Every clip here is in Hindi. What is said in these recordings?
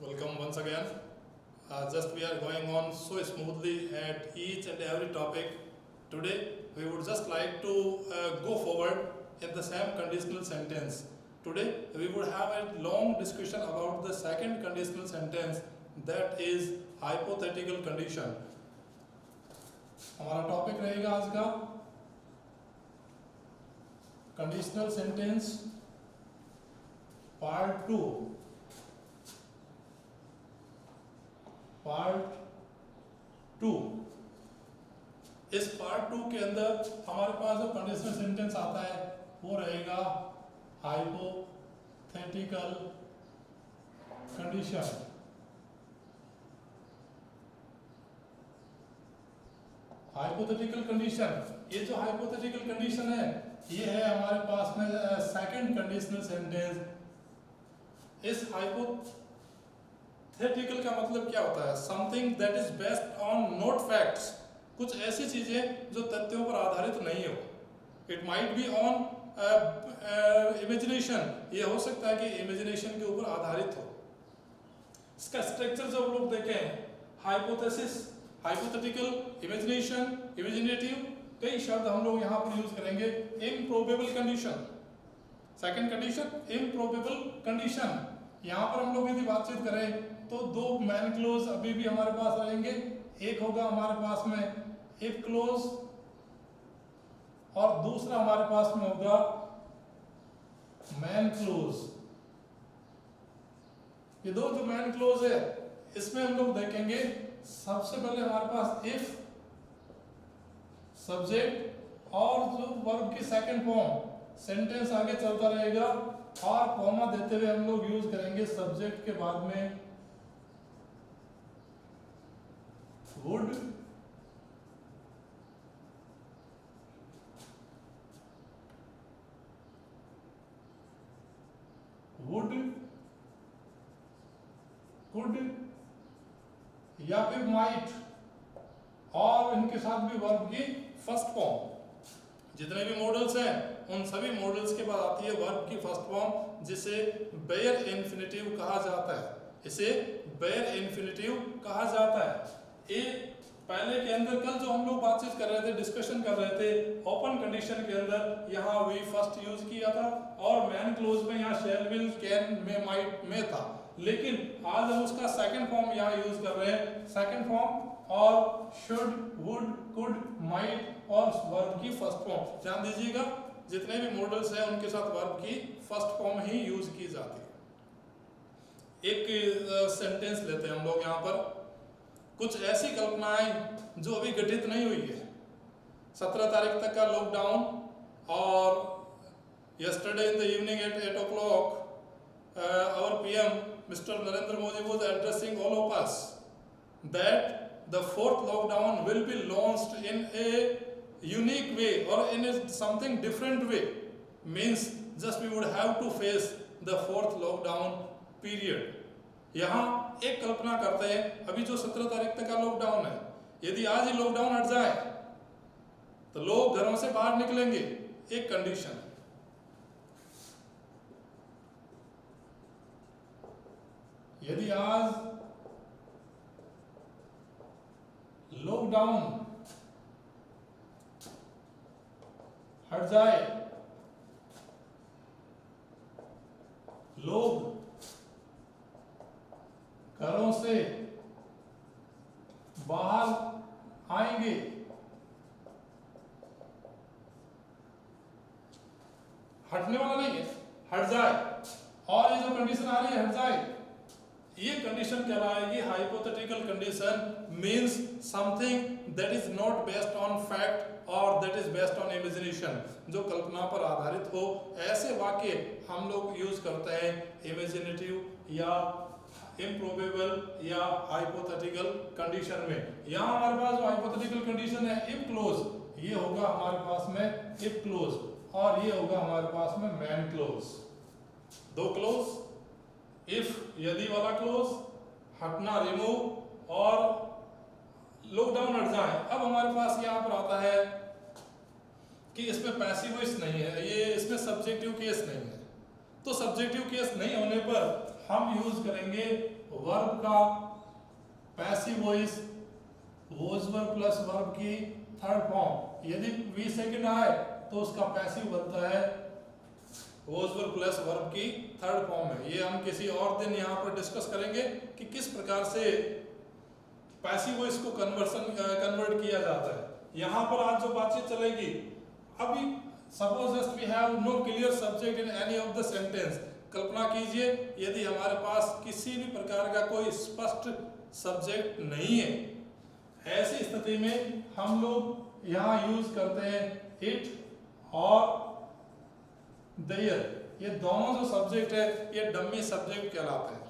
Welcome once again. Just we are going on so smoothly at each and every topic. Today we would just like to go forward in the same conditional sentence. Today we would have a long discussion about the second conditional sentence, that is hypothetical condition. हमारा टॉपिक रहेगा आज का कंडीशनल सेंटेंस पार्ट 2। इस पार्ट 2 के अंदर हमारे पास जो कंडीशनल सेंटेंस आता है वो रहेगा हाइपोथेटिकल कंडीशन। हाइपोथेटिकल कंडीशन, ये जो हाइपोथेटिकल कंडीशन है ये है हमारे पास में सेकंड कंडीशनल सेंटेंस। इस हाइपोथेटिकल का मतलब क्या होता है? Something that is based on not facts, कुछ ऐसी चीजें जो तथ्यों पर आधारित नहीं हो। It might be on imagination, ये हो सकता है कि इमेजिनेशन के ऊपर आधारित हो। इसका स्ट्रक्चर जो हम लोग देखें, हाइपोथेसिस, हाइपोथेटिकल, इमेजिनेशन, इमेजिनेटिव, कई शब्द हम लोग यहाँ पर यूज करेंगे। Improbable condition, second condition improbable condition. यहाँ पर हम लोग यदि बातचीत करें तो दो मैन क्लोज अभी भी हमारे पास रहेंगे। एक होगा हमारे पास में इफ क्लोज और दूसरा हमारे पास में होगा मैन क्लोज। ये दो जो मैन क्लोज है इसमें हम लोग देखेंगे, सबसे पहले हमारे पास इफ सब्जेक्ट और जो वर्ब की सेकंड फॉर्म, सेंटेंस आगे चलता रहेगा और कॉमा देते हुए हम लोग यूज करेंगे सब्जेक्ट के बाद में वुड, कुड या फिर माइट, और इनके साथ भी वर्ब की फर्स्ट फॉर्म। जितने भी मॉडल्स हैं उन सभी मॉडल्स के बाद आती है वर्ब की फर्स्ट फॉर्म, जिसे बेयर इन्फिनिटिव कहा जाता है। इसे बेयर इन्फिनिटिव कहा जाता है। ये पहले के अंदर कल जो हम लोग बातचीत कर रहे थे, डिस्कशन कर रहे थे, ओपन कंडीशन के अंदर यहाँ वी फर्स्ट यूज किया था और मैन क्लोज में यहाँ शैल, विल, कैन, मे, माइट में था। लेकिन आज हम उसका सेकंड फॉर्म यहाँ यूज कर रहे हैं। सेकंड फॉर्म और शुड, वुड, कुड, माइट और वर्ब की फर्स्ट फॉर्म। ध्यान दीजिएगा, जितने भी मॉडल्स हैं उनके साथ वर्ब की फर्स्ट फॉर्म ही यूज की जाती है। एक सेंटेंस लेते हैं हम लोग यहाँ पर। कुछ ऐसी कल्पनाएं जो अभी घटित नहीं हुई है। 17 तारीख तक का लॉकडाउन, और yesterday in the evening at 8 o'clock our PM Mr. Narendra Modi was addressing all of us that the fourth lockdown will be launched in a unique way or in a something different way. Means just we would have to face the fourth lockdown period. यहाँ एक कल्पना करते हैं, अभी जो 17 तारीख तक का लॉकडाउन है, यदि आज ही लॉकडाउन हट जाए तो लोग घरों से बाहर निकलेंगे। एक कंडीशन, यदि आज लॉकडाउन हट जाए, लोग घरों से बाहर आएंगे। हटने वाला नहीं है, हट जाए। और ये जो कंडीशन आ रही है हट जाए, ये कंडीशन कहलाएगी hypothetical condition. Means something that is not based on fact और that is based on imagination, जो कल्पना पर आधारित हो। ऐसे वाक्य हम लोग यूज करते हैं इमेजिनेटिव या इम्प्रोबेबल या हाइपोथेटिकल कंडीशन में। यहाँ हमारे पास जो हाइपोथेटिकल कंडीशन है इफ क्लोज, ये होगा हमारे पास में इफ क्लोज, और ये होगा हमारे पास में मैन क्लोज। दो क्लोज, इफ यदि वाला क्लोज, हटना रिमूव, और लॉकडाउन हट जाए। अब हमारे पास यहाँ पर आता है कि इसमें पैसिव वॉइस नहीं है, ये इसमें सब्जेक्टिव केस नहीं है। तो सब्जेक्टिव केस नहीं होने पर हम यूज करेंगे वर्ब का passive voice, was verb plus verb की थर्ड फॉर्म। यदि वी सेकंड आए तो उसका पैसिव बनता है वॉज वर्ब प्लस वर्ब की थर्ड फॉर्म है। ये हम किसी और दिन यहाँ पर डिस्कस करेंगे कि किस प्रकार से पैसिव वॉइस को कन्वर्ट किया जाता है। यहाँ पर आज जो बातचीत चलेगी, अभी suppose just we have no clear subject in any of the sentence. कल्पना कीजिए यदि हमारे पास किसी भी प्रकार का कोई स्पष्ट सब्जेक्ट नहीं है, ऐसी स्थिति में हम लोग यहाँ यूज करते हैं इट और देयर। ये दोनों जो सब्जेक्ट है ये डमी सब्जेक्ट कहलाते हैं।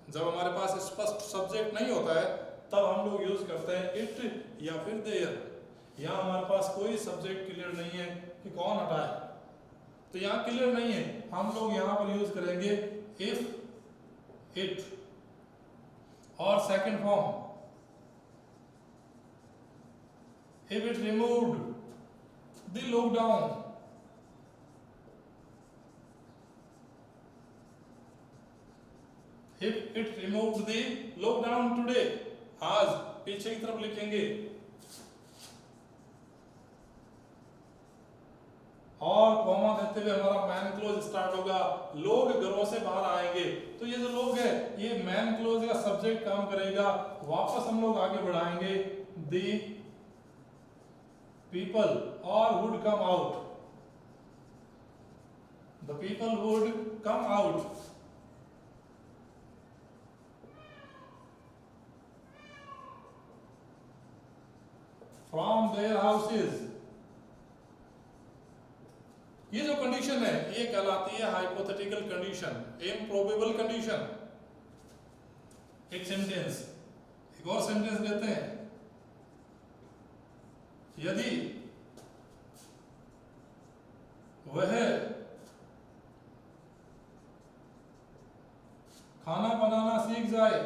जब हमारे पास स्पष्ट सब्जेक्ट नहीं होता है तब हम लोग यूज करते हैं इट या फिर देयर। यहाँ हमारे पास कोई सब्जेक्ट क्लियर नहीं है कि कौन हटाए, तो यहाँ क्लियर नहीं है, हम लोग यहाँ पर यूज करेंगे इफ, इट और second form if it removed the lockdown, if it removed the lockdown today, आज पीछे की तरफ लिखेंगे और कॉमा देते हुए हमारा मैन क्लोज स्टार्ट होगा। लोग घरों से बाहर आएंगे, तो ये जो लोग है ये मैन क्लोज का सब्जेक्ट काम करेगा। वापस हम लोग आगे बढ़ाएंगे the people or would come out, the people would come out, from their houses। ये जो कंडीशन है ये कहलाती है हाइपोथेटिकल कंडीशन, इम्प्रोबेबल कंडीशन। एक सेंटेंस, एक और सेंटेंस लेते हैं। यदि वह खाना बनाना सीख जाए,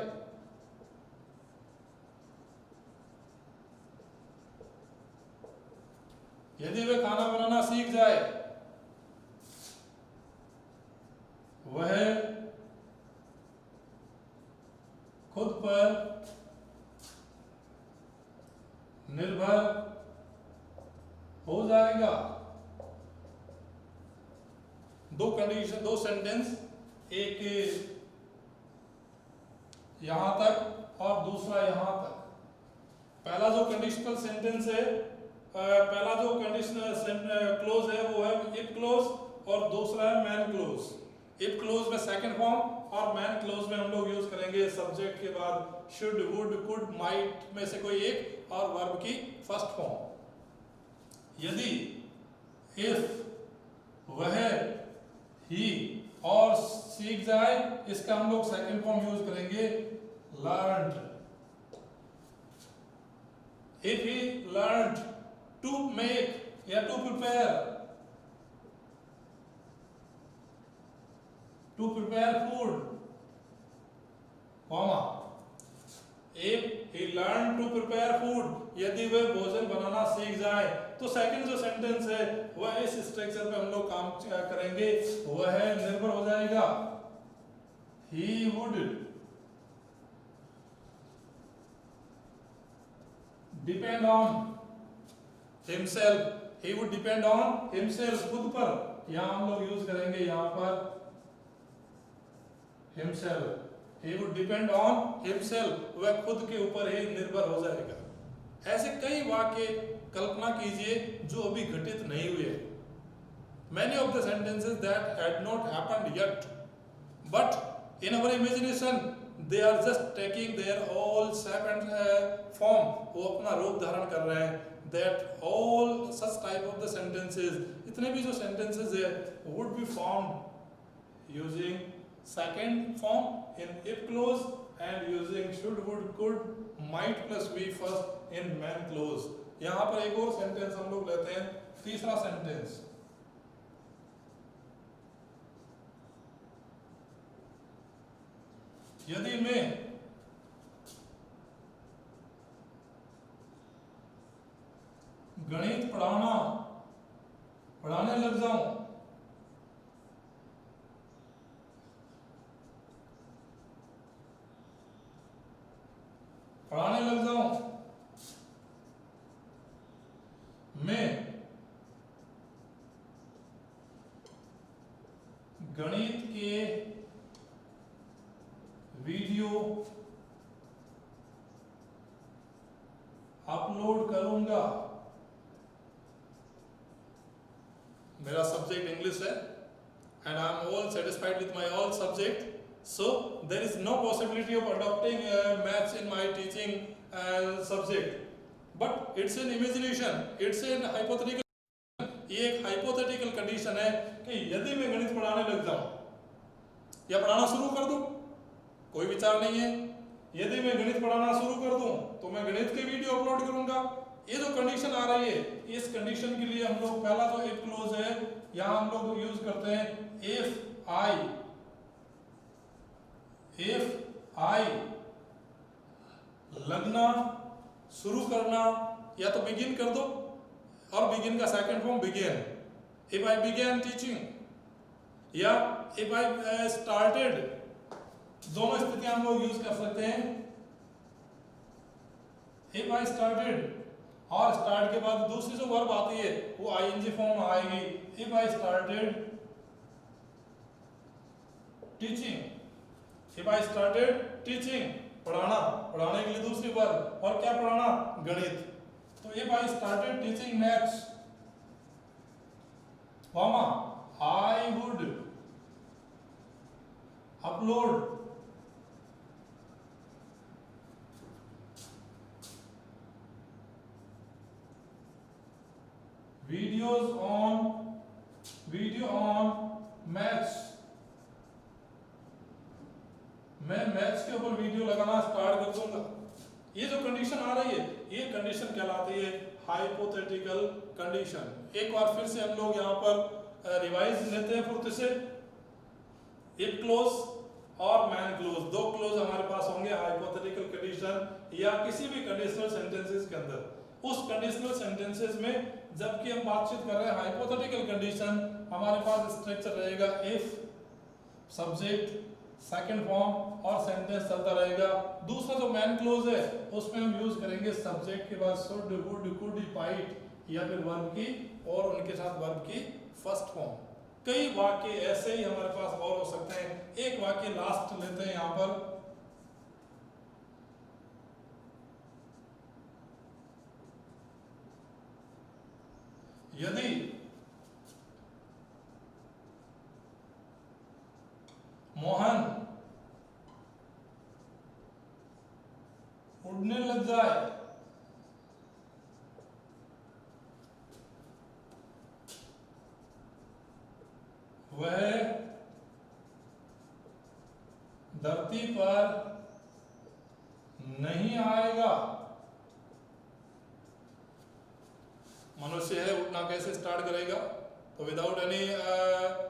यदि वह खाना बनाना सीख जाए, वह खुद पर निर्भर हो जाएगा। दो कंडीशन, दो सेंटेंस, एक यहां तक और दूसरा यहां तक। पहला जो कंडीशनल सेंटेंस है, पहला जो कंडीशनल क्लोज है वो है इफ क्लोज और दूसरा है मैन क्लोज। इफ क्लोज में सेकंड फॉर्म और मैन क्लोज में हम लोग यूज करेंगे सब्जेक्ट के बाद शुड, वुड, कुड, माइट में से कोई एक और वर्ब की फर्स्ट फॉर्म। यदि इफ वह, ही और सीख जाए, इसका हम लोग सेकंड फॉर्म यूज करेंगे learned. If he learned to make या to prepare food, comma if he learn to prepare food, यदि वह भोजन बनाना सीख जाए। तो सेकंड जो सेंटेंस है वह इस स्ट्रक्चर पे हम लोग काम करेंगे, वह निर्भर हो जाएगा he would depend on himself, he would depend on himself, खुद पर। यहां हम लोग यूज करेंगे यहां पर himself, he would depend on himself, वह खुद के ऊपर ही निर्भर हो जाएगा। ऐसे कई वाक्य कल्पना कीजिए जो अभी घटित नहीं हुए। Many of the sentences that had not happened yet, but in our imagination they are just taking their all shape and form, वो अपना रूप धारण कर रहे हैं। That all such type of the sentences, इतने भी जो sentences है would be formed using second form in if clause and using should, would, could, might plus be first in man clause। यहाँ पर एक और सेंटेंस हम लोग लेते हैं, तीसरा सेंटेंस। यदि मैं गणित पढ़ाने लग जाऊं, पढ़ाने लग जाऊं, मैं गणित के वीडियो अपलोड करूंगा। मेरा सब्जेक्ट इंग्लिश है and I am all satisfied with my all subject, so there is no possibility of adopting maths in my teaching subject, but it's an imagination, it's an hypothetical। ये एक हाइपोथेटिकल कंडीशन है कि यदि मैं गणित पढ़ाने लग जाऊं या पढ़ाना शुरू कर दूं, कोई विचार नहीं है, यदि मैं गणित पढ़ाना शुरू कर दूं तो मैं गणित के वीडियो अपलोड करूंगा। ये जो कंडीशन आ रही है, इस कंडीशन के लिए हम लोग पहला जो इफ क्लोज है यहां हम लोग यूज करते हैं इफ आई लगना, शुरू करना, या तो बिगिन कर दो और बिगिन का second form begin, if I began teaching या इफ आई स्टार्टेड, दोनों स्थितियां हम लोग यूज कर सकते हैं। इफ आई स्टार्टेड और स्टार्ट के बाद दूसरी जो वर्ब आती है वो आईएनजी फॉर्म में आएगी। If I started teaching, if I started teaching, पढ़ाना, पढ़ाने के लिए दूसरी वर्ब, और क्या पढ़ाना, गणित। तो if I started teaching maths, mama I would upload video on maths, मैं मैथ्स के ऊपर वीडियो लगाना स्टार्ट कर दूंगा। ये जो कंडीशन आ रही है ये कंडीशन कहलाती है हाइपोथेटिकल कंडीशन। एक बार फिर से हम लोग यहाँ पर रिवाइज लेते हैं फुर्ती से। इफ क्लोज और मैन क्लोज, दो क्लोज हमारे पास होंगे हाइपोथेटिकल कंडीशन या किसी भी कंडीशनल सेंटेंसेस के अंदर। उस कंडीशनल सेंटेंसेस में जबकि हम बातचीत कर रहे हैं हाइपोथेटिकल कंडीशन, हमारे पास स्ट्रक्चर रहेगा इफ सब्जेक्ट सेकंड फॉर्म और सेंटेंस चलता रहेगा। दूसरा जो मैन क्लोज है उसमें हम यूज करेंगे सब्जेक्ट के बाद शुड, वुड, कुड, माइट या फिर वर्ब की और उनके साथ वर्ब की फर्स्ट फॉर्म। कई वाक्य ऐसे ही हमारे पास और हो सकते हैं। एक वाक्य लास्ट लेते हैं यहां पर, यदि मोहन उड़ने लग जाए वह धरती पर नहीं आएगा। मनुष्य है, उड़ना कैसे स्टार्ट करेगा? तो without any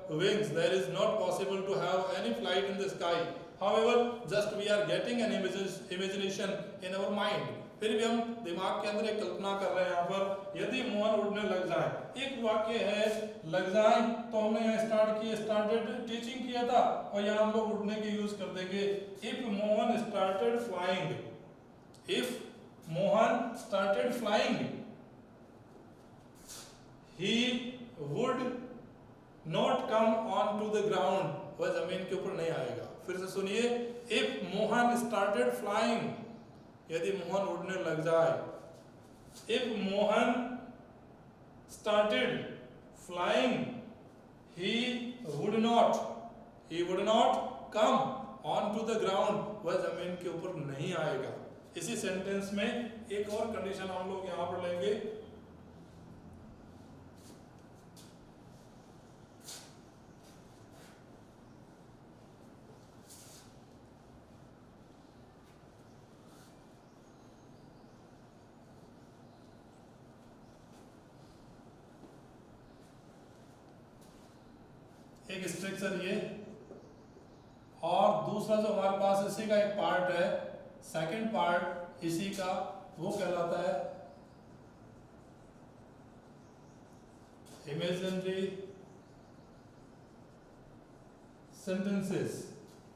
wings there is not possible to have any flight in the sky. However, just we are getting an imagination in our mind. फिर भी हम दिमाग के अंदर एक कल्पना कर रहे हैं यहाँ पर, यदि मोहन उड़ने लग जाए। एक वाक्य है लग जाए, तो हमने यहाँ स्टार्टेड टीचिंग किया था और यहाँ हम लोग उड़ने के यूज कर देंगे। If Mohan started flying, if Mohan started flying he would not come on to the ground, वह जमीन के ऊपर नहीं आएगा। फिर से सुनिए, if मोहन started flying, यदि मोहन उड़ने लग जाए, if Mohan started flying, he would not come on to the ground, वह जमीन के ऊपर नहीं आएगा। इसी सेंटेंस में एक और कंडीशन हम लोग यहाँ पर लेंगे, एक स्ट्रक्चर ये और दूसरा जो हमारे पास इसी का एक पार्ट है, सेकंड पार्ट इसी का, वो कहलाता है इमेजिनरी सेंटेंसेस।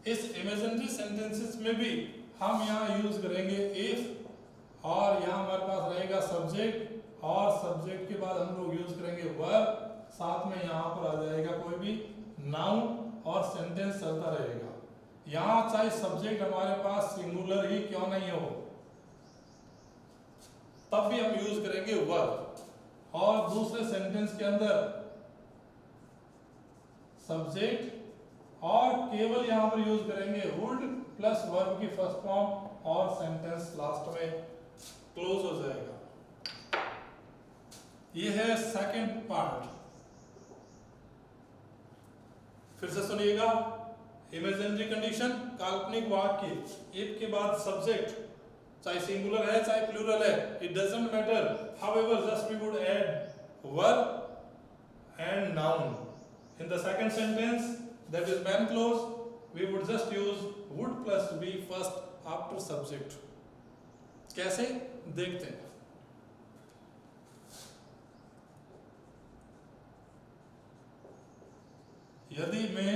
इस इमेजिनरी सेंटेंसेस में भी हम यहाँ यूज करेंगे इफ, और यहाँ हमारे पास रहेगा सब्जेक्ट, और सब्जेक्ट के बाद हम लोग यूज करेंगे वर्ब, साथ में यहाँ पर आ जाएगा कोई भी नाउन और सेंटेंस चलता रहेगा। यहाँ चाहे सब्जेक्ट हमारे पास सिंगुलर ही क्यों नहीं हो, तब भी हम यूज करेंगे वर्ब, और दूसरे सेंटेंस के अंदर सब्जेक्ट, और केवल यहां पर यूज करेंगे वुड प्लस वर्ब की फर्स्ट फॉर्म, और सेंटेंस लास्ट में क्लोज हो जाएगा। ये है सेकंड पार्ट। फिर से सुनिएगा, इमेजिनरी कंडीशन, काल्पनिक वाक्य, इफ के बाद सब्जेक्ट, चाहे सिंगुलर है चाहे प्लूरल है, it doesn't matter, however just we would add verb and noun. In the second sentence, that is main clause, we would just use would plus be first after subject. कैसे देखते हैं। यदि मैं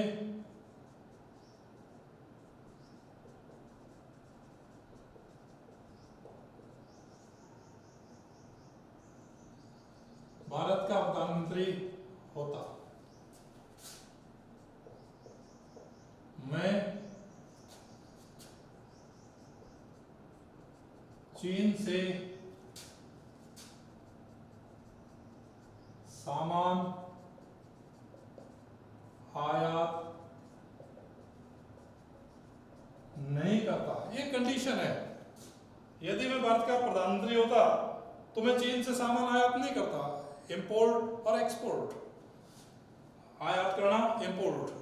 भारत का प्रधानमंत्री होता, मैं चीन से सामान आयात नहीं करता। ये कंडीशन है। यदि मैं भारत का प्रधानमंत्री होता तो मैं चीन से सामान आयात नहीं करता। इंपोर्ट और एक्सपोर्ट, आयात करना, इंपोर्ट।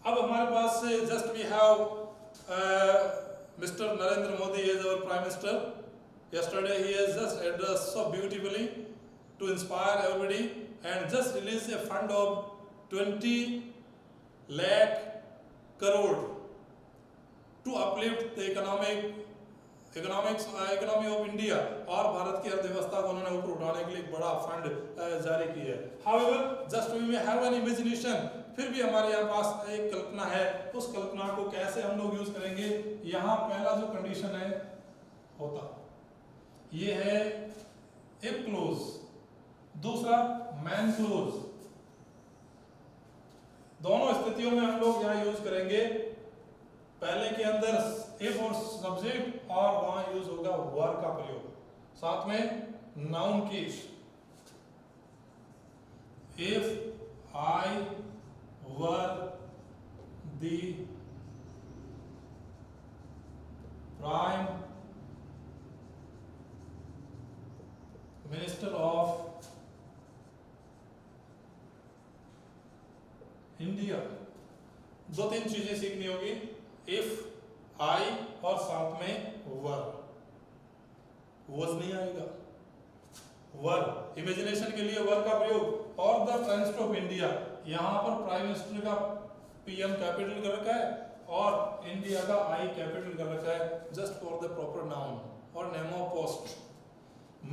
अब हमारे पास just we have mister Narendra Modi is our prime minister. Yesterday he has just addressed so beautifully to inspire everybody and just released a fund of 20 lakh crore to uplift the economy of India, और भारत की अर्थव्यवस्था को उन्होंने ऊपर उठाने के लिए एक बड़ा फंड जारी किया है। However, just we may have an imagination, फिर भी हमारे यहाँ पास एक कल्पना है। उस कल्पना को कैसे हम लोग यूज करेंगे। यहाँ पहला जो कंडीशन है होता, ये है इफ क्लोज, दूसरा मैन क्लोज। दोनों स्थितियों में हम लोग यहाँ यूज करेंगे। पहले के अंदर इफ और सब्जेक्ट, और वहां यूज होगा वर का प्रयोग, साथ में noun case. If I were the prime minister of India, दो तीन चीजें सीखनी होगी। इफ, आई और साथ में वर। वॉज नहीं आएगा, वर। इमेजिनेशन के लिए वर का प्रयोग। और the prime minister of India, यहां पर प्राइम मिनिस्टर का पीएम कैपिटल कर रखा है और इंडिया का आई कैपिटल कर रखा है, just for the proper noun और नेम ऑफ पोस्ट।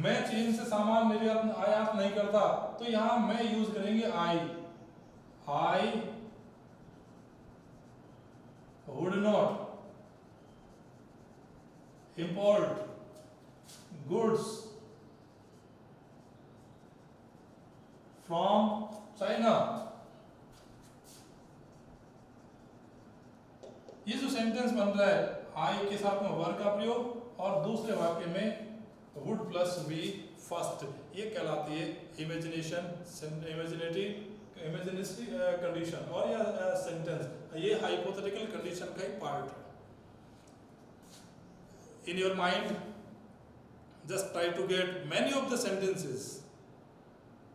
मैं चीन से सामान निर्यात आयात नहीं करता, तो यहां मैं यूज करेंगे आई would not import goods from China। ये जो सेंटेंस बन रहा है, आई के साथ में वर का प्रयोग और दूसरे वाक्य में would प्लस बी फर्स्ट, ये कहलाती है इमेजिनेटरी कंडीशन और या सेंटेंस। ये हाइपोथेटिकल कंडीशन का एक पार्ट है। In your mind just try to get many of the sentences.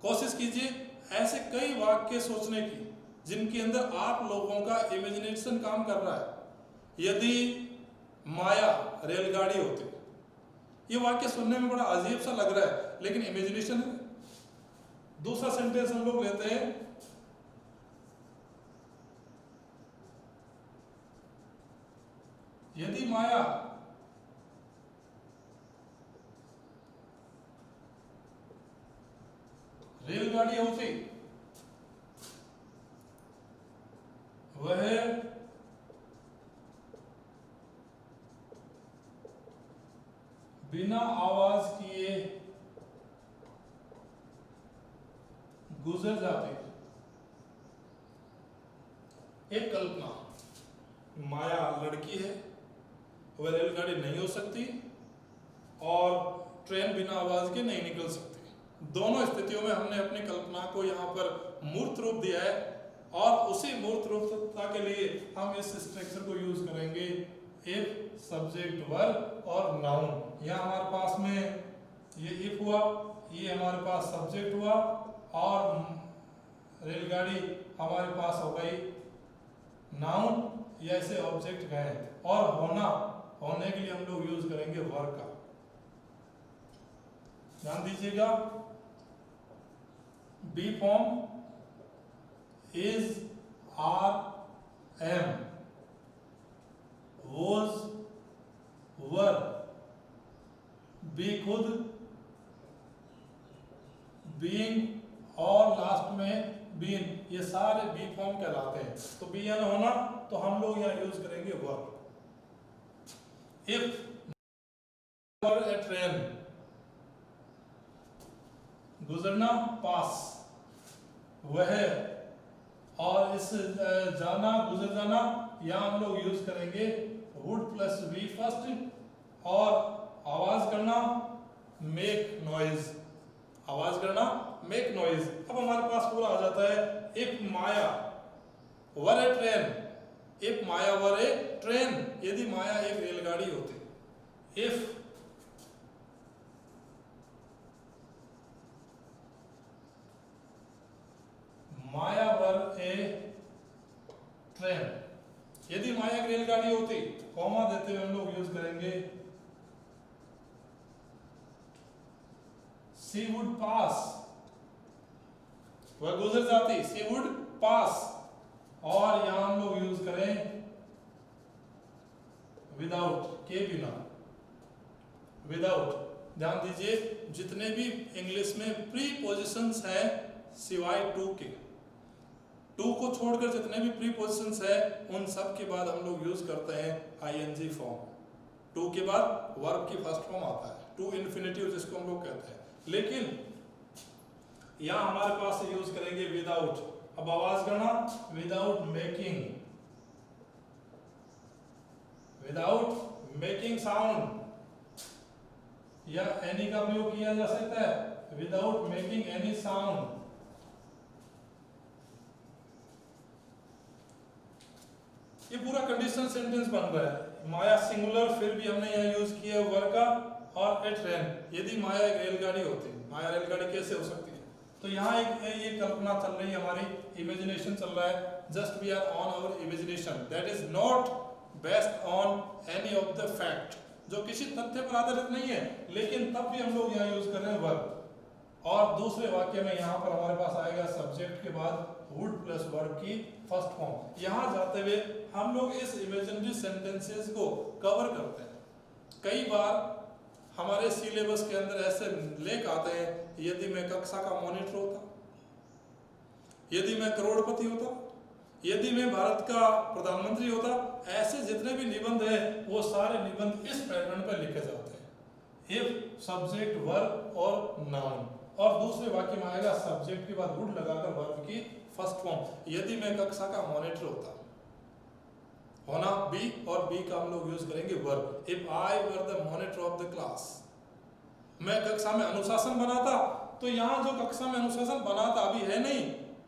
कोशिश कीजिए ऐसे कई वाक्य सोचने की जिनके अंदर आप लोगों का इमेजिनेशन काम कर रहा है। यदि माया रेलगाड़ी होती, ये वाक्य सुनने में बड़ा अजीब सा लग रहा है, लेकिन इमेजिनेशन है। दूसरा सेंटेंस हम लोग लेते हैं, यदि माया रेलगाड़ी होती, वह बिना आवाज किए गुजर जाते। एक कल्पना, माया लड़की है, वह रेलगाड़ी नहीं हो सकती और ट्रेन बिना आवाज के नहीं निकल सकती। दोनों स्थितियों में हमने अपनी कल्पना को यहाँ पर मूर्त रूप दिया है और उसी मूर्त रूपता के लिए हम इस स्ट्रक्चर को यूज करेंगे, इफ, सब्जेक्ट, वर्ब और नाउन। यहाँ हमारे पास में ये इफ हुआ, ये हमारे पास सब्जेक्ट हुआ और रेलगाड़ी हमारे पास हो गई नाउन या ऐसे ऑब्जेक्ट गए। और होने के लिए हम लोग यूज करेंगे वर्ब का। ध्यान दीजिएगा, be form is, are, am, was, were, be खुद, बीइंग और लास्ट में बीन, ये सारे बी फॉर्म कहलाते हैं। तो बी एन होना, तो हम लोग यहाँ यूज करेंगे वर्ब। इफ ए ट्रेन, गुजरना पास, वह, और इस जाना, गुजर जाना, यहाँ हम लोग यूज करेंगे वुड प्लस वी फर्स्ट। और आवाज करना मेक नॉइज, आवाज करना मेक नॉइज। अब हमारे पास पूरा आ जाता है, if Maya were A train, if Maya were A train, यदि माया एक रेलगाड़ी होती। If Maya were A train, यदि माया एक रेलगाड़ी होती, कॉमा देते हुए हम लोग यूज करेंगे शी वुड पास, वह गुजर जाती, शी वुड पास। और यहां हम लोग यूज करें विदाउट, के बिना, विदाउट। ध्यान दीजिए, जितने भी इंग्लिश में प्रीपोजिशंस है सिवाय टू के, टू को छोड़कर जितने भी प्रीपोजिशंस है उन सब के बाद हम लोग यूज करते हैं आईएनजी फॉर्म। टू के बाद वर्ब की फर्स्ट फॉर्म आता है, टू इन्फिनिटिव जिसको हम लोग कहते हैं। लेकिन यहां हमारे पास यूज करेंगे विदाउट। अब आवाज करना without making, without making sound, या एनी का प्रयोग किया जा सकता है, विदाउट मेकिंग एनी साउंड। ये पूरा कंडीशनल सेंटेंस बन रहा है। माया सिंगुलर, फिर भी हमने यहाँ यूज किया वर्ब का, और ए ट्रेन, यदि माया एक रेलगाड़ी होती। माया रेलगाड़ी कैसे हो सकती है? तो यहाँ एक ये कल्पना चल रही है, हमारी इमेजिनेशन चल रहा है। Just we are on our imagination, that is not based on any of the fact, जो किसी तथ्य पर आधारित नहीं है, लेकिन तब भी हम लोग यहाँ यूज कर रहे हैं वर्ब। और दूसरे वाक्य में यहाँ पर हमारे पास आएगा सब्जेक्ट के बाद वुड प्लस वर्ब की फर्स्ट फॉर्म। यहाँ जाते हुए हम लोग इस इमेजिनरी सेंटेंसेस को कवर करते हैं। कई बार हमारे सिलेबस के अंदर ऐसे लेख आते हैं, यदि मैं कक्षा का मॉनिटर होता, यदि मैं करोड़पति होता, यदि मैं भारत का प्रधानमंत्री होता, ऐसे जितने भी निबंध है वो सारे निबंध इस पैटर्न पर लिखे जाते हैं, इफ, सब्जेक्ट, वर्ब और नाउन। और दूसरे वाक्य में आएगा सब्जेक्ट के बाद वुड लगाकर वर्ब की फर्स्ट फॉर्म। यदि मैं कक्षा का मॉनिटर होता, होना बी, और बी का हम लोग यूज करेंगे verb. If I were the monitor of the class, मैं कक्षा में अनुशासन बनाता। तो यहाँ जो कक्षा में अनुशासन बनाता अभी है नहीं,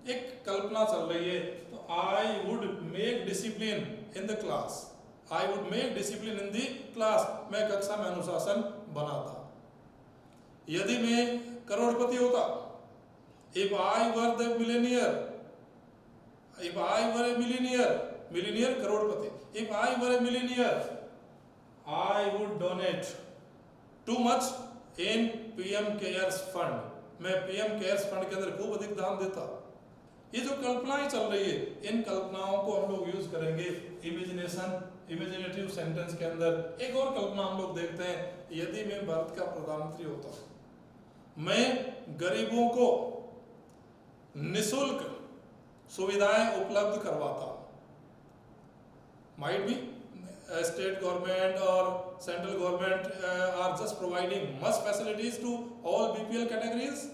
एक कल्पना चल रही है। तो I would make discipline in the class, I would make discipline in the class, मैं कक्षा में अनुशासन बनाता। यदि मैं करोड़पति होता, if I were the Millionaire, if I were A Millionaire, Millionaire Crorepati, if I were A Millionaire I would donate too much in PM cares fund, मैं पीएम केयर्स फंड के अंदर खूब अधिक दान देता। ये जो कल्पनाएं चल रही है, इन कल्पनाओं को हम लोग यूज करेंगे इमेजिनेशन, इमेजिनेटिव सेंटेंस के अंदर। एक और कल्पना हम लोग देखते हैं, यदि मैं भारत का प्रधानमंत्री होता, मैं गरीबों को निःशुल्क सुविधाएं उपलब्ध करवाता। माइट भी state government or central government are just providing much facilities to all BPL categories,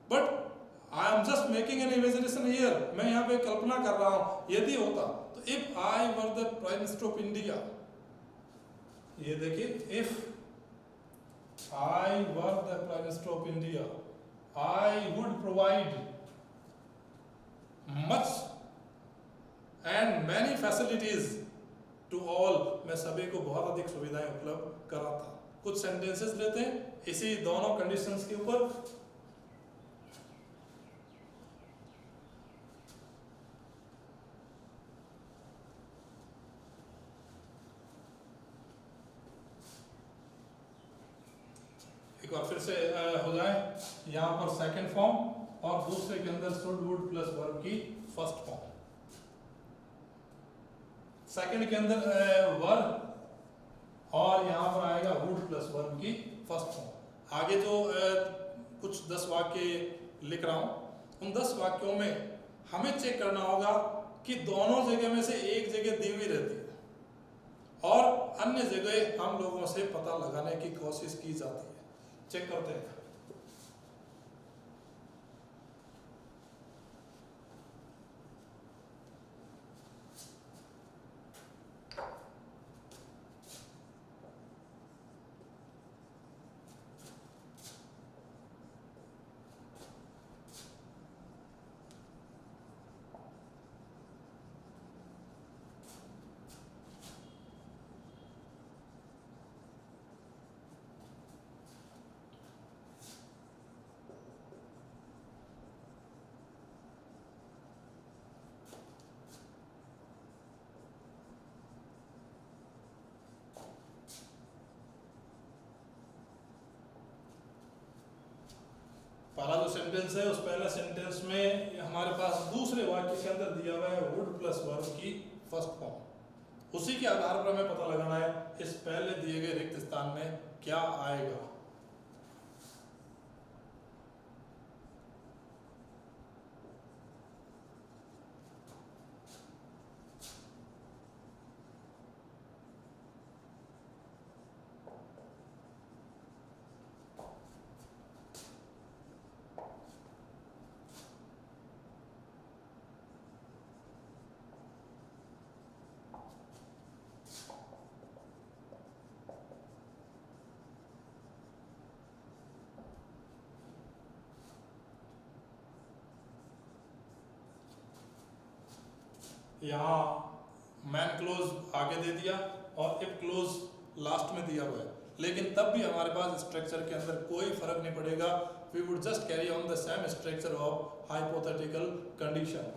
but I am just making an imagination here. मैं यहाँ पे कल्पना कर रहा हूँ, यदि होता तो if I were the Prime Minister of India, ये देखिए, if I were the Prime Minister of India, I would provide much and many facilities to all. मैं सभी को बहुत अधिक सुविधाएं उपलब्ध कराता। कुछ सेंटेंसेस लेते हैं इसी दोनों कंडीशंस के ऊपर। एक बार फिर से हो जाए, यहाँ पर सेकंड फॉर्म और दूसरे के अंदर शुड वुड प्लस वर्ब की फर्स्ट फॉर्म। सेकंड के अंदर वर्ब और यहाँ पर आएगा वुड प्लस वर्ब की फर्स्ट फॉर्म। आगे जो कुछ 10 वाक्य लिख रहा हूँ, उन 10 वाक्यों में हमें चेक करना होगा कि दोनों जगह में से एक जगह दी हुई रहती है और अन्य जगह हम लोगों से पता लगाने की कोशिश की जाती है। चेक करते हैं। पहला जो सेंटेंस है, उस पहले सेंटेंस में हमारे पास दूसरे वाक्य के अंदर दिया हुआ है वुड प्लस वर्ब की फर्स्ट फॉर्म। उसी के आधार पर हमें पता लगाना है इस पहले दिए गए रिक्त स्थान में क्या आएगा। यहाँ मैन क्लोज आगे दे दिया और इफ क्लोज लास्ट में दिया हुआ है, लेकिन तब भी हमारे पास स्ट्रक्चर के अंदर कोई फर्क नहीं पड़ेगा। We would just carry on the same structure of hypothetical condition.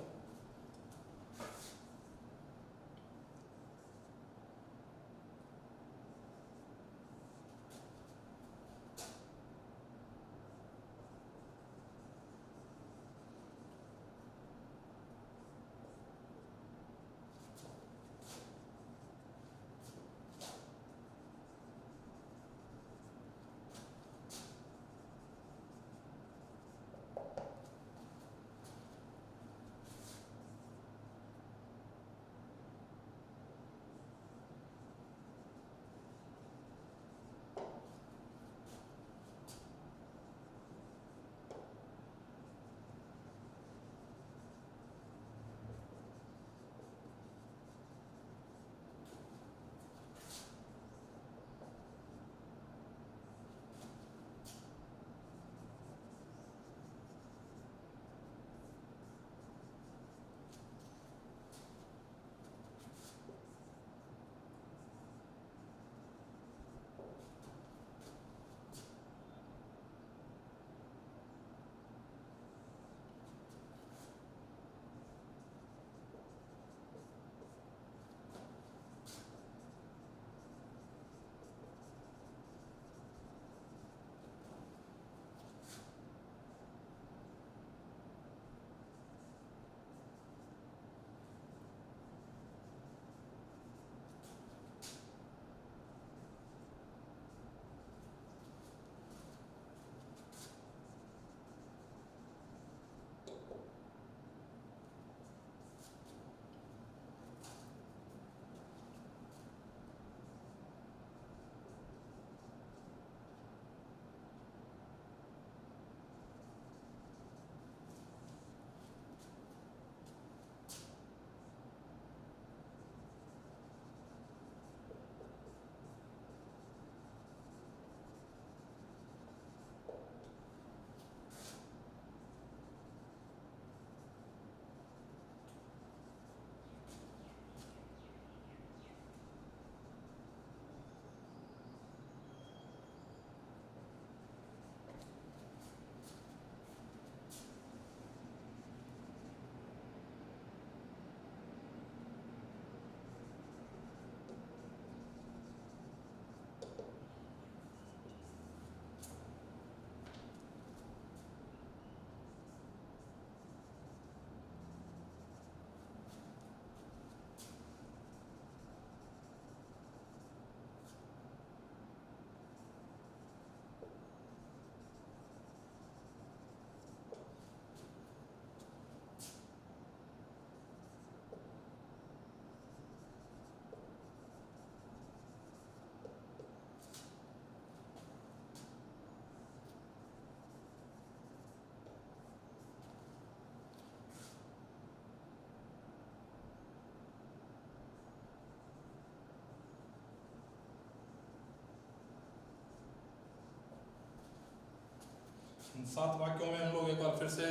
7 वाक्यों में हम लोग एक बार फिर से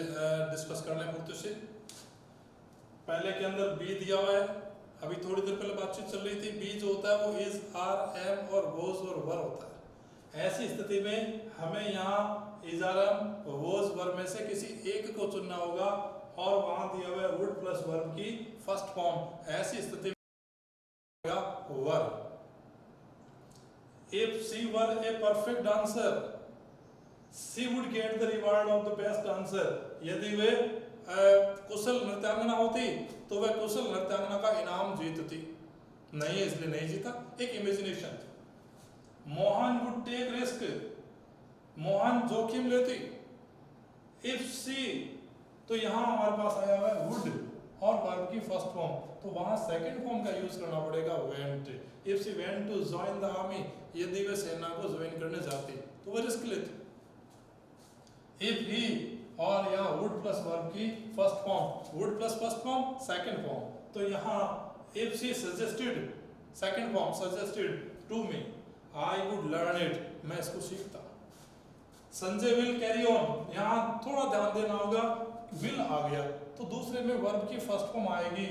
डिस्कस कर लें मुद्दे से। पहले के अंदर बी दिया हुआ है, अभी थोड़ी देर पहले बातचीत चल रही थी, बी जो होता है वो इज, आर, एम और वोज और वर होता है। ऐसी स्थिति में हमें यहाँ इज, आर, एम, वोज, वर में से किसी एक को चुनना होगा और वहां दिया हुआ है वुड प्लस वर्ब की फर्स्ट फॉर्म। ऐसी स्थिति में were. If she were a perfect dancer, she would get the reward of the best dancer। यदि वे कुशल नृत्यांगना होती तो वह कुशल नृत्यांगना का इनाम जीतती। नहीं है इसलिए नहीं जीता, एक imagination. Mohan would take risk, Mohan जोखिम लेती। if she, तो यहां हमारे पास आया हुआ है would और वर्ब की फर्स्ट फॉर्म, तो वहां सेकंड फॉर्म का यूज करना पड़ेगा went। if she went to join the army, यदि वे सेना को ज्वाइन करने जाती तो वह रिस्क लेती। if he, और यहाँ would प्लस वर्ब की first form, would plus first form second form, तो यहाँ if she suggested, second form suggested to me, I would learn it, मैं इसको सीखता। संजय will carry on, यहाँ थोड़ा ध्यान देना होगा, will आ गया तो दूसरे में वर्ब की फर्स्ट फॉर्म आएगी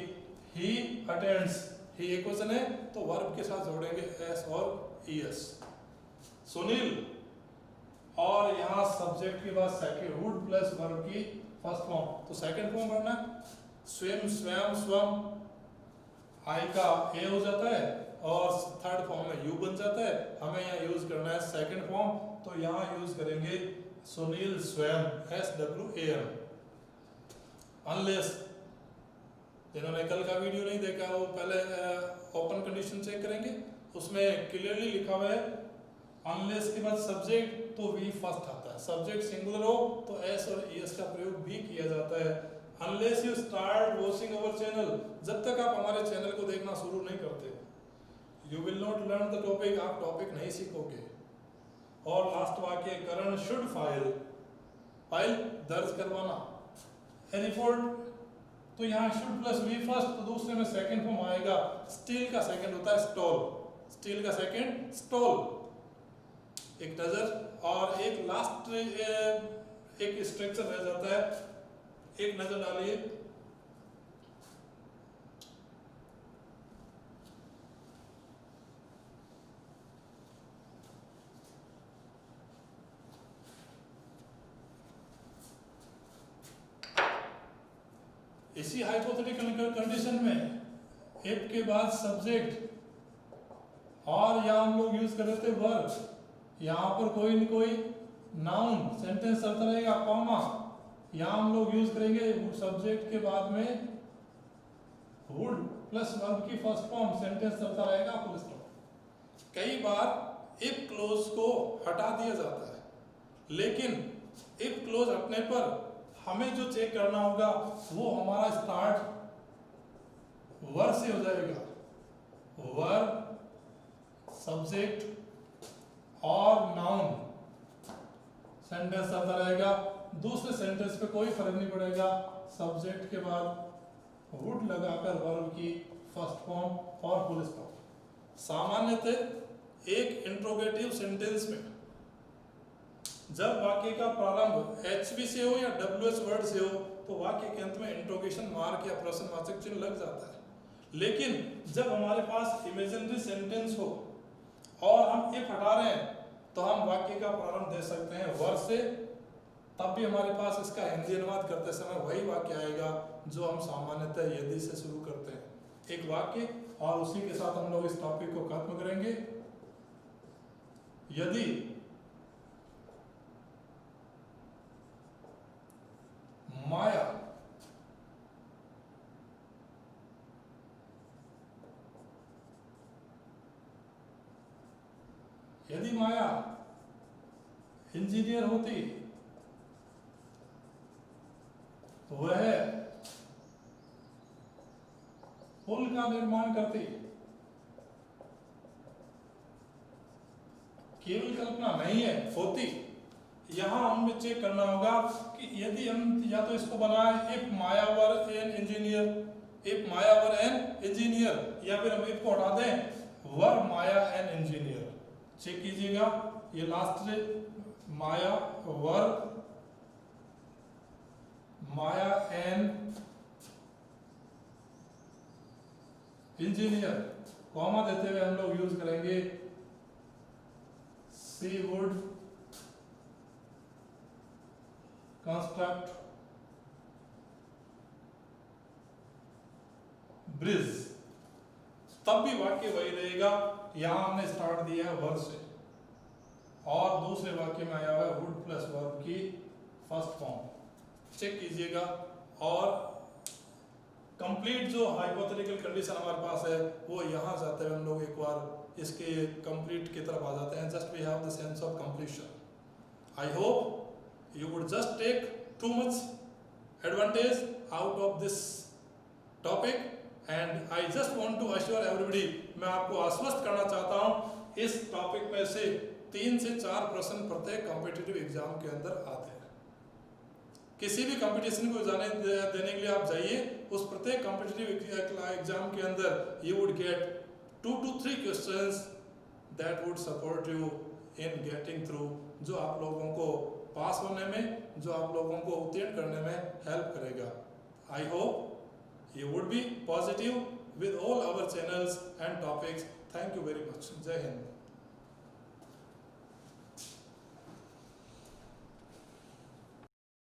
he attends, he एक वचन है तो वर्ब के साथ जोड़ेंगे s और es। सुनील, और यहाँ सब्जेक्ट के बाद सेकंड वुड प्लस वर्ब की फर्स्ट फॉर्म, तो सेकंड फॉर्म करना स्वयं, स्वयं, स्वयं, आई का ए हो जाता है और थर्ड फॉर्म में यू बन जाता है। हमें यहाँ यूज करना है सेकंड फॉर्म, तो यहाँ यूज करेंगे सुनील स्वयं, SWAM। अनलेस, जिन्होंने कल का वीडियो नहीं देखा वो पहले ओपन कंडीशन चेक करेंगे, उसमें क्लियरली लिखा हुआ है अनलेस के बाद सब्जेक्ट तो वी फर्स्ट आता है, सब्जेक्ट सिंगुलर हो तो एस और एस का प्रयोग भी किया जाता है। Unless you start watching our channel, जब तक आप हमारे चैनल को देखना शुरू नहीं करते, you will not learn the topic, आप टॉपिक नहीं सीखोगे। और लास्ट वाक्य करण शुड फाइल, फाइल दर्ज करवाना। ए रिपोर्ट, तो यहाँ शुड प्लस वी फर्स्ट, तो दूसरे में सेकंड फॉर्म आएगा, स्टील का सेकंड होता है स्टॉल, स्टील का सेकंड स्टॉल। एक नजर और एक लास्ट एक स्ट्रक्चर रह जाता है, एक नजर डालिए। इसी हाइपोथेटिकल कंडीशन में इफ के बाद सब्जेक्ट और यहाँ हम लोग यूज कर रहे थे वर्ब, यहाँ पर कोई न कोई नाउन सेंटेंस चलता रहेगा, कॉमा, यहाँ हम लोग यूज करेंगे सब्जेक्ट के बाद में वुड प्लस वर्ब की फर्स्ट फॉर्म, सेंटेंस चलता रहेगा फुल स्टॉप। कई बार इफ क्लोज को हटा दिया जाता है, लेकिन इफ क्लोज हटने पर हमें जो चेक करना होगा वो हमारा स्टार्ट वर्ब से हो जाएगा, वर्ब, सब्जेक्ट और नाउन, सेंटेंस चलता रहेगा। दूसरे सेंटेंस पे कोई फर्क नहीं पड़ेगा, सब्जेक्ट के बाद वुड लगाकर वर्ब की फर्स्ट फॉर्म और फुल स्टॉप। सामान्यतः एक इंट्रोगेटिव सेंटेंस में जब वाक्य का प्रारंभ HV से हो या WH वर्ड से हो तो वाक्य के अंत में इंट्रोगेशन मार्क या प्रश्नवाचक चिन्ह लग जाता है। लेकिन जब हमारे पास इमेजिनरी सेंटेंस हो और हम इफ हटा रहे हैं तो हम वाक्य का प्रारंभ दे सकते हैं वर्ब से, तब भी हमारे पास इसका हिंदी अनुवाद करते समय वही वाक्य आएगा जो हम सामान्यतः यदि से शुरू करते हैं। एक वाक्य और उसी के साथ हम लोग इस टॉपिक को खत्म करेंगे। यदि माया इंजीनियर होती तो वह पुल का निर्माण करती। केवल कल्पना नहीं है, होती। यहां हमें चेक करना होगा कि यदि हम या तो इसको बनाए if Maya were an engineer, if Maya were an engineer, या फिर हम इफ को हटा दें वर माया एन इंजीनियर। चेक कीजिएगा, ये last Maya were Maya an engineer, comma देते हुए हम लोग यूज करेंगे सी वुड कंस्ट्रक्ट ब्रिज। तब भी वाक्य वही रहेगा, यहां हमने स्टार्ट दिया है वर्ब से और दूसरे वाक्य में आया हुआ है वुड प्लस वर्ब की फर्स्ट फॉर्म। चेक कीजिएगा। और कंप्लीट जो हाइपोथेटिकल कंडीशन हमारे पास है वो यहाँ जाते हुए हम लोग एक बार इसके कंप्लीट की तरफ आ जाते हैं। Just we have the sense of completion. I hope you would just take too much advantage out of this topic and I just want to assure everybody, मैं आपको आश्वस्त करना चाहता हूँ इस टॉपिक में से 3 से 4 प्रश्न प्रत्येक कॉम्पिटिटिव एग्जाम के अंदर आते हैं। किसी भी कंपटीशन को देने के लिए आप जाइए, उस प्रत्येक कॉम्पिटिटिव एग्जाम के अंदर you would get 2 to 3 questions that would support you in getting through, जो आप लोगों को पास होने में, जो आप लोगों को उत्तीर्ण करने में हेल्प करेगा। I hope you would be positive with all our channels and topics. Thank you very much. Jai Hind.